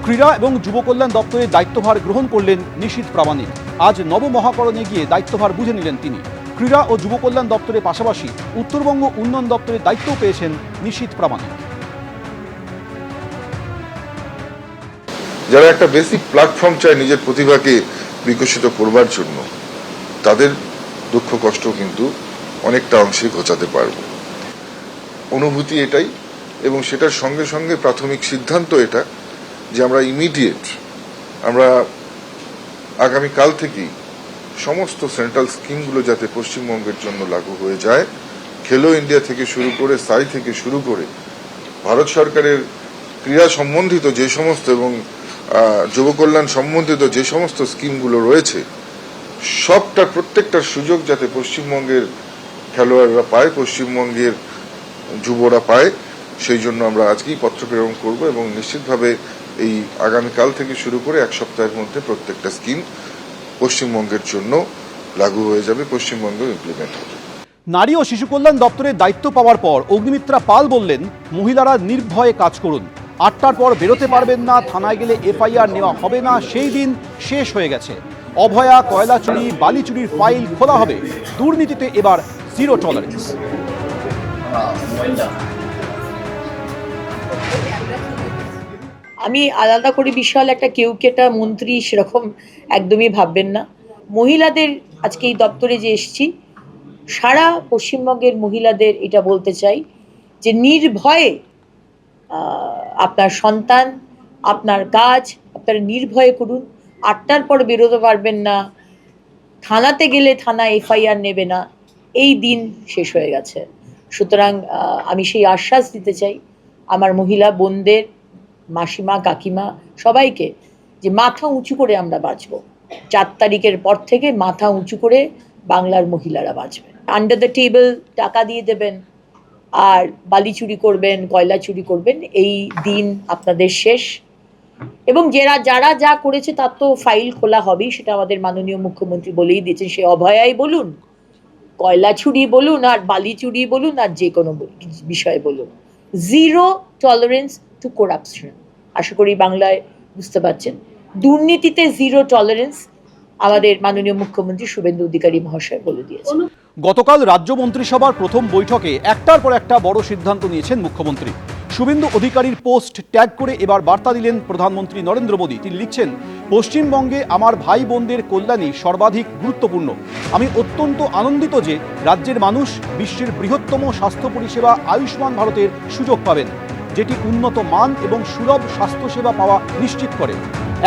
ক্রীড়া এবং যুব কল্যাণ দপ্তরের দায়িত্বভার গ্রহণ করলেন নিশীথ প্রামাণিক। আজ নবমহাকরণে গিয়ে দায়িত্বভার বুঝে নিলেন তিনি। ক্রীড়া ও যুব কল্যাণ দপ্তরের পাশাপাশি উত্তরবঙ্গ উন্নয়ন দপ্তরের দায়িত্বও পেয়েছেন নিশীথ প্রামাণিক। যারা একটা বেসিক প্ল্যাটফর্ম চায় নিজের প্রতিভাকে বিকশিত করবার জন্য, তাদের দুঃখ কষ্ট কিন্তু অনেকটা অংশে ঘোচাতে পারবো। অনুভূতি এটাই, এবং সেটার সঙ্গে সঙ্গে প্রাথমিক সিদ্ধান্ত এটা যে আমরা আগামীকাল থেকেই সমস্ত সেন্ট্রাল স্কিমগুলো যাতে পশ্চিমবঙ্গের জন্য লাগু হয়ে যায়। খেলো ইন্ডিয়া থেকে শুরু করে সাই থেকে শুরু করে ভারত সরকারের ক্রীড়া সম্বন্ধিত যে সমস্ত এবং যুব কল্যাণ সম্বন্ধিত যে সমস্ত স্কিমগুলো রয়েছে, প্রত্যেকটার সুযোগ যাতে পশ্চিমবঙ্গের খেলোয়াড়রা পায়, পশ্চিমবঙ্গের যুবরা পায়, সেই জন্য আমরা আজকেই পত্র প্রেরণ করব এবং নিশ্চিতভাবে এই আগামীকাল থেকে শুরু করে এক সপ্তাহের মধ্যে প্রত্যেকটা স্কিম পশ্চিমবঙ্গের জন্য লাগু হয়ে যাবে, পশ্চিমবঙ্গে ইমপ্লিমেন্ট হবে। নারী ও শিশু কল্যাণ দপ্তরের দায়িত্ব পাওয়ার পর অগ্নিমিত্রা পাল বললেন, মহিলারা নির্ভয়ে কাজ করুন। ৮টার পর বেরোতে পারবেন না, থানায় গেলে এফআইআর নেওয়া হবে না, সেই দিন শেষ হয়ে গেছে। অভয়া, কয়লা চুরি, বালি চুরির ফাইল খোলা হবে। দুর্নীতিতে এবার জিরো টলারেন্স। আমি আলাদা করে বিশাল একটা কেউকেটা মন্ত্রী সেরকম একদমই ভাববেন না। মহিলাদের আজকে এই দপ্তরে যে এসেছি, সারা পশ্চিমবঙ্গের মহিলাদের এটা বলতে চাই যে নির্ভয়ে আপনার সন্তান, আপনার কাজ আপনারা নির্ভয়ে করুন। ৮টার পর বেরোতে পারবেন না, থানাতে গেলে থানা এফআইআর নেবে না, এই দিন শেষ হয়ে গেছে। সুতরাং আমি সেই আশ্বাস দিতে চাই আমার মহিলা বোনদের, মাসিমা, কাকিমা সবাইকে, যে মাথা উঁচু করে আমরা বাঁচব। ৪ তারিখের পর থেকে মাথা উঁচু করে বাংলার মহিলারা বাঁচবে। আন্ডার দ্য টেবল টাকা দিয়ে দেবেন আর বালি চুরি করবেন, কয়লা চুরি করবেন, এই দিন আপনাদের শেষ। এবং যারা যা করেছে তার তো ফাইল খোলা হবেই, সেটা আমাদের মাননীয় মুখ্যমন্ত্রী বলেই দিয়েছেন। সে অভয়াই বলুন, কয়লা চুরি বলুন, আর বালি চুরি বলুন, আর যে কোনো বিষয় বলুন, জিরো টলারেন্স টু করাপশন। আশা করি বাংলায় বুঝতে পারছেন। দুর্নীতিতে জিরো টলারেন্স আমাদের মাননীয় মুখ্যমন্ত্রী শুভেন্দু অধিকারী মহাশয় বলে দিয়েছেন। গতকাল রাজ্য মন্ত্রিসভার প্রথম বৈঠকে একটার পর একটা বড় সিদ্ধান্ত নিয়েছেন মুখ্যমন্ত্রী। শুভেন্দু অধিকারীর পোস্ট ট্যাগ করে এবার বার্তা দিলেন প্রধানমন্ত্রী নরেন্দ্র মোদী। তিনি লিখছেন, পশ্চিমবঙ্গে আমার ভাই বোনদের কল্যাণই সর্বাধিক গুরুত্বপূর্ণ। আমি অত্যন্ত আনন্দিত যে রাজ্যের মানুষ বিশ্বের বৃহত্তম স্বাস্থ্য পরিষেবা আয়ুষ্মান ভারতের সুযোগ পাবেন, যেটি উন্নত মান এবং সুলভ স্বাস্থ্যসেবা পাওয়া নিশ্চিত করে।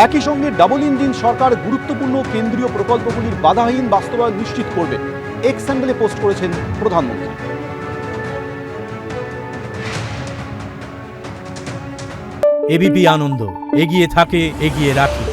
একই সঙ্গে ডাবল ইঞ্জিন সরকার গুরুত্বপূর্ণ কেন্দ্রীয় প্রকল্পগুলির বাধাহীন বাস্তবায়ন নিশ্চিত করবে। এক্স হ্যান্ডেলে পোস্ট করেছেন প্রধানমন্ত্রী। এবিপি আনন্দ, এগিয়ে থাকে, এগিয়ে রাখে।